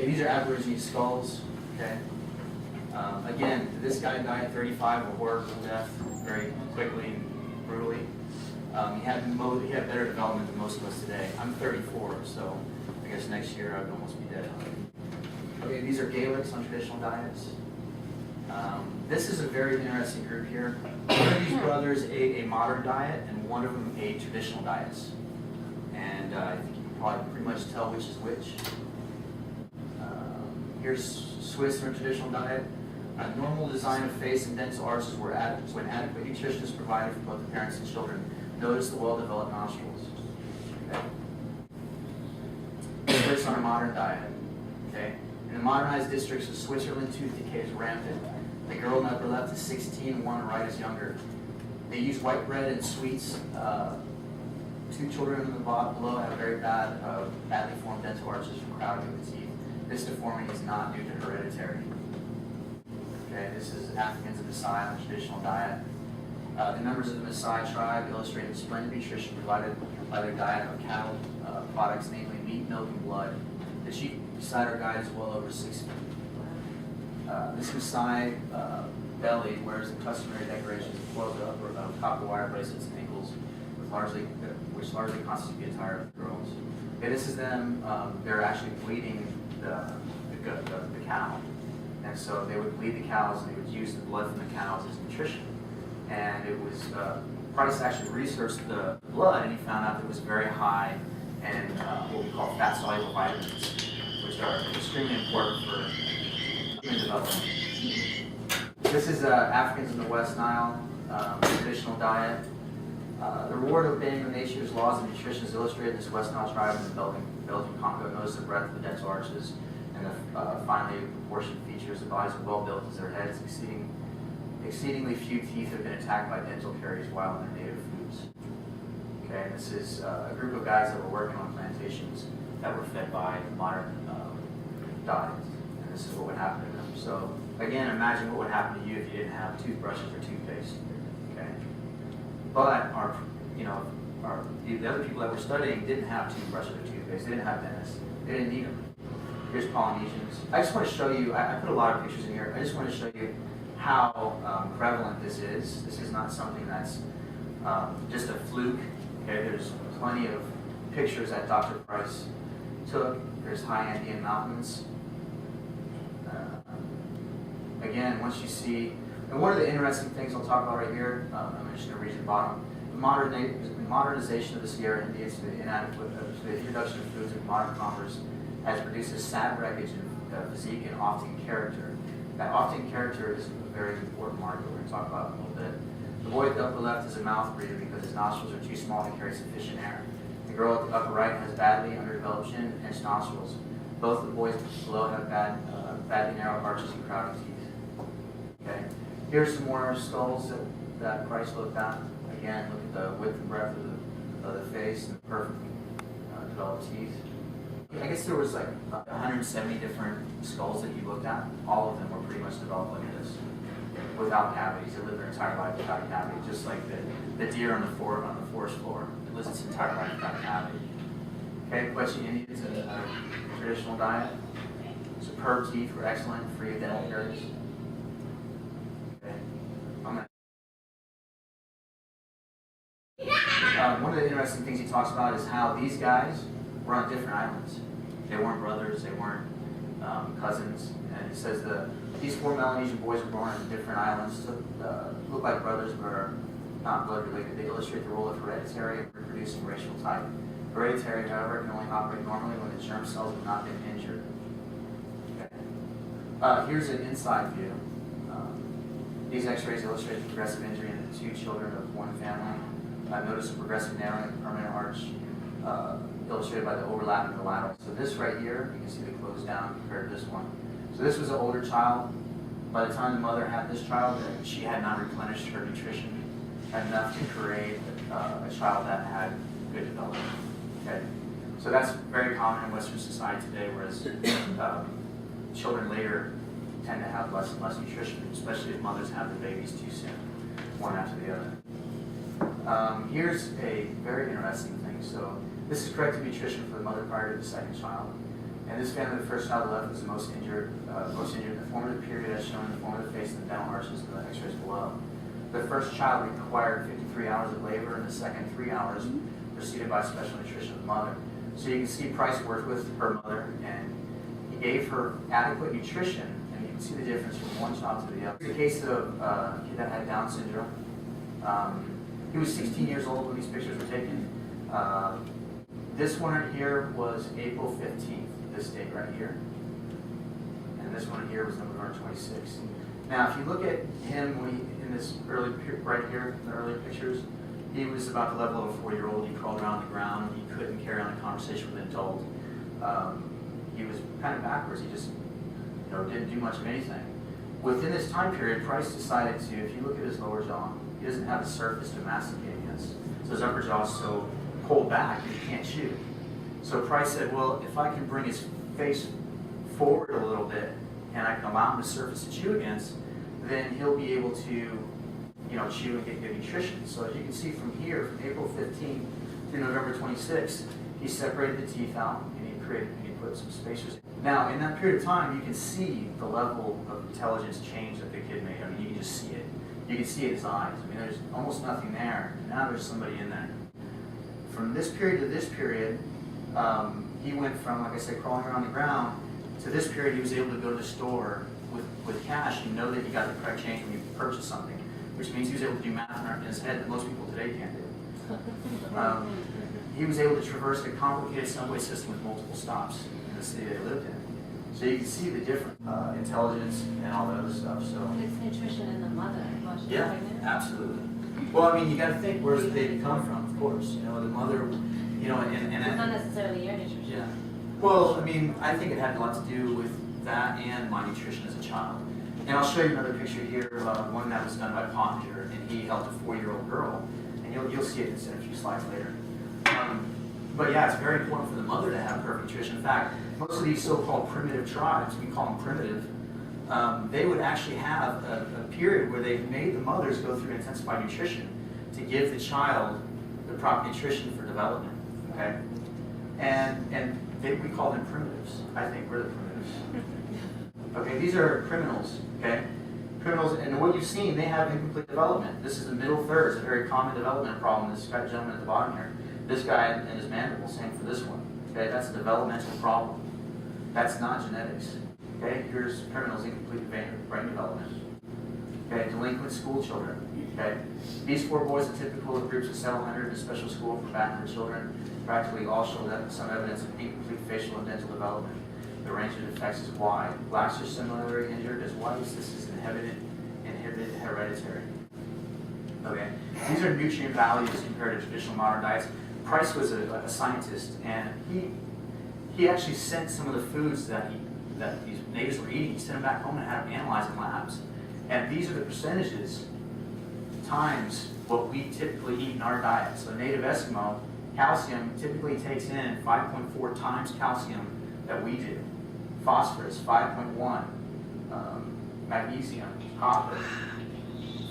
Okay, these are Aborigines Skulls. Okay. Again, this guy died at 35 of a horrible death, very quickly and brutally. He had better development than most of us today. I'm 34, so I guess next year I'd almost be dead. Okay, these are Gaelics on traditional diets. This is a very interesting group here. One of these brothers ate a modern diet, and one of them ate traditional diets. And I think you can probably pretty much tell which is which. Here's Swiss or traditional diet. A normal design of face and dental arches were when adequate nutrition is provided for both the parents and children. Notice the well-developed nostrils. Okay. Swiss on a modern diet. Okay. In the modernized districts of Switzerland, tooth decay is rampant. The girl in the upper left is 16, one on the right is younger. They use white bread and sweets. Two children in the bottom below have very badly formed dental arches from crowding of the teeth. This deformity is not due to hereditary. Okay, this is Africans of Masai on the traditional diet. The members of the Masai tribe illustrated splendid nutrition provided by their diet of cattle products, namely meat, milk, and blood. The chief beside our guide is well over 6 feet. This Masai belly wears the customary decorations of coiled copper wire bracelets and ankles, which largely constitute the attire of the girls. Okay, this is them. They're actually bleeding the cow, and so they would bleed the cows, and they would use the blood from the cows as nutrition. And it was Price actually researched the blood, and he found out that it was very high in what we call fat-soluble vitamins, which are extremely important for human development. This is Africans in the West Nile, traditional diet. The reward of obeying the nature's laws of nutrition is illustrated in this West Nile tribe in the Belgian Congo. Notice the breadth of the dental arches and the finely proportioned features. The bodies are well built as their heads. Exceedingly few teeth have been attacked by dental caries while in their native foods. Okay, and this is a group of guys that were working on plantations that were fed by modern diets, and this is what would happen to them. So again, imagine what would happen to you if you didn't have toothbrushes or toothpaste. Okay, but the other people that were studying didn't have toothbrushes or toothpaste. They didn't have dentists. They didn't need them. Here's Polynesians. I just want to show you. I put a lot of pictures in here. I just want to show you how prevalent this is. This is not something that's just a fluke. Okay, there's plenty of pictures that Dr. Price took. There's high Andean mountains. Again, once you see, and one of the interesting things I'll talk about right here, I mentioned the region bottom, the modernization of the Sierra Indians to the introduction of foods of modern commerce has produced a sad wreckage of physique and often character. That often character is a very important marker we're going to talk about in a little bit. The boy at the upper left is a mouth breather because his nostrils are too small to carry sufficient air. The girl at the upper right has badly underdeveloped chin and nostrils. Both the boys below have badly narrow arches and crowding teeth. Okay. Here's some more skulls that Price looked at. Again, look at the width and breadth of the face and the perfectly developed teeth. I guess there was like 170 different skulls that he looked at. All of them were pretty much developed like this, without cavities. They lived their entire life without a cavity, just like the deer on the forest floor. It lives its entire life without a cavity. Okay, Quechua Indians in a traditional diet. Superb teeth were excellent, free of dental caries. Okay. One of the interesting things he talks about is how these guys were on different islands. They weren't brothers, they weren't cousins. And it says these 4 Melanesian boys were born on different islands, look like brothers but are not blood related. They illustrate the role of hereditary in reproducing racial type. Hereditary, however, can only operate normally when the germ cells have not been injured. Okay. Here's an inside view. These x-rays illustrate the progressive injury in the 2 children of one family. Notice the progressive narrowing of the permanent arch illustrated by the overlap in the lateral. So this right here, you can see the close down compared to this one. So this was an older child. By the time the mother had this child, she had not replenished her nutrition enough to create a child that had good development. Okay, so that's very common in Western society today, whereas children later tend to have less and less nutrition, especially if mothers have the babies too soon, one after the other. Here's a very interesting thing. So this is corrective nutrition for the mother prior to the second child. And this family, the first child on the left was the most injured in the formative period as shown in the formative face and the dental arches and the x-rays below. The first child required 53 hours of labor, and the second 3 hours preceded by special nutrition of the mother. So you can see Price worked with her mother, and he gave her adequate nutrition, and you can see the difference from one child to the other. It's a case of a kid that had Down syndrome. He was 16 years old when these pictures were taken. This one right here was April 15th, this date right here. And this one here was November 26th. Now, if you look at him when in this early, right here, the earlier pictures, he was about the level of a 4-year-old. He crawled around the ground. He couldn't carry on a conversation with an adult. He was kind of backwards. He just didn't do much of anything. Within this time period, Price decided to, if you look at his lower jaw, he doesn't have a surface to masticate against. So his upper jaw is so pulled back that he can't chew. So Price said, well, if I can bring his face forward a little bit and I can allow him a surface to chew against, then he'll be able to chew and get good nutrition. So as you can see from here, from April 15th through November 26th, he separated the teeth out and he put some spacers in. Now, in that period of time, you can see the level of intelligence change that the kid made. I mean, you can just see it. You can see it in his eyes. I mean, there's almost nothing there. Now there's somebody in there. From this period to this period, he went from, like I said, crawling around the ground, to this period he was able to go to the store with cash and know that he got the correct change when you purchase something, which means he was able to do math in his head that most people today can't do. He was able to traverse a complicated subway system with multiple stops in the city they lived in. So you can see the different intelligence and all that other stuff. So it's nutrition in the mother while she's pregnant. Absolutely. Well, I mean, you got to think, where's the baby come from? Of course, the mother, and it's not necessarily your nutrition. Yeah. Well, I mean, I think it had a lot to do with that and my nutrition as a child. And I'll show you another picture here, one that was done by Pottinger, and he helped a 4-year-old girl, and you'll see it in a few slides later. But yeah, it's very important for the mother to have perfect nutrition. In fact, most of these so-called primitive tribes, we call them primitive, they would actually have a period where they made the mothers go through intensified nutrition to give the child the proper nutrition for development. Okay, and we call them primitives. I think we're the primitives. Okay, these are criminals. Okay, criminals, and what you've seen, they have incomplete development. This is the middle third. It's a very common development problem. This gentleman at the bottom here, this guy and his mandible, same for this one. Okay, that's a developmental problem. That's not genetics. Okay, here's criminals' incomplete brain development. Okay, delinquent school children. Okay, these 4 boys are typical of groups of several hundred in a special school for backward children. Practically all show some evidence of incomplete facial and dental development. The range of defects is wide. Blacks are similarly injured as whites. This is inhibited hereditary. Okay, these are nutrient values compared to traditional modern diets. Price was a scientist, and he actually sent some of the foods that these natives were eating. He sent them back home and had them analyzed in labs. And these are the percentages times what we typically eat in our diet. So native Eskimo, calcium typically takes in 5.4 times calcium that we do. Phosphorus, 5.1. Magnesium, copper.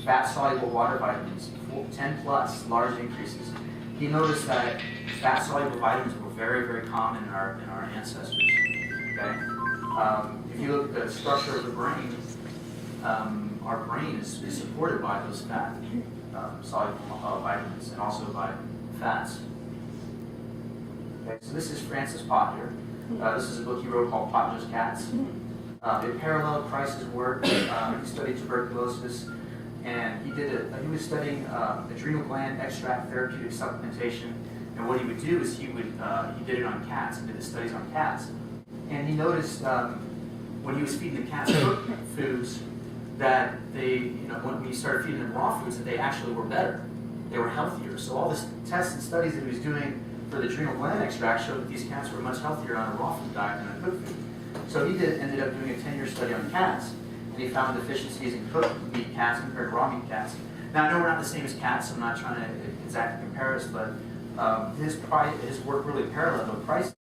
Fat-soluble water vitamins, 10 plus, large increases. He noticed that fat-soluble vitamins were very, very common in our ancestors. Okay? If you look at the structure of the brain, our brain is supported by those fat-soluble vitamins and also by fats. Okay, so this is Francis Pottinger. This is a book he wrote called Pottinger's Cats. It paralleled Price's work. He studied tuberculosis, and he was studying adrenal gland extract therapeutic supplementation. And what he would do is he did it on cats. He did the studies on cats, and he noticed when he was feeding the cats cooked foods that when he started feeding them raw foods, that they actually were better. They were healthier. So all the tests and studies that he was doing for the adrenal gland extract showed that these cats were much healthier on a raw food diet than a cooked food. So he ended up doing a 10-year study on cats, and he found deficiencies in cooked meat cats compared to raw meat cats. Now, I know we're not the same as cats, so I'm not trying to exactly compare us, but his work really paralleled Price.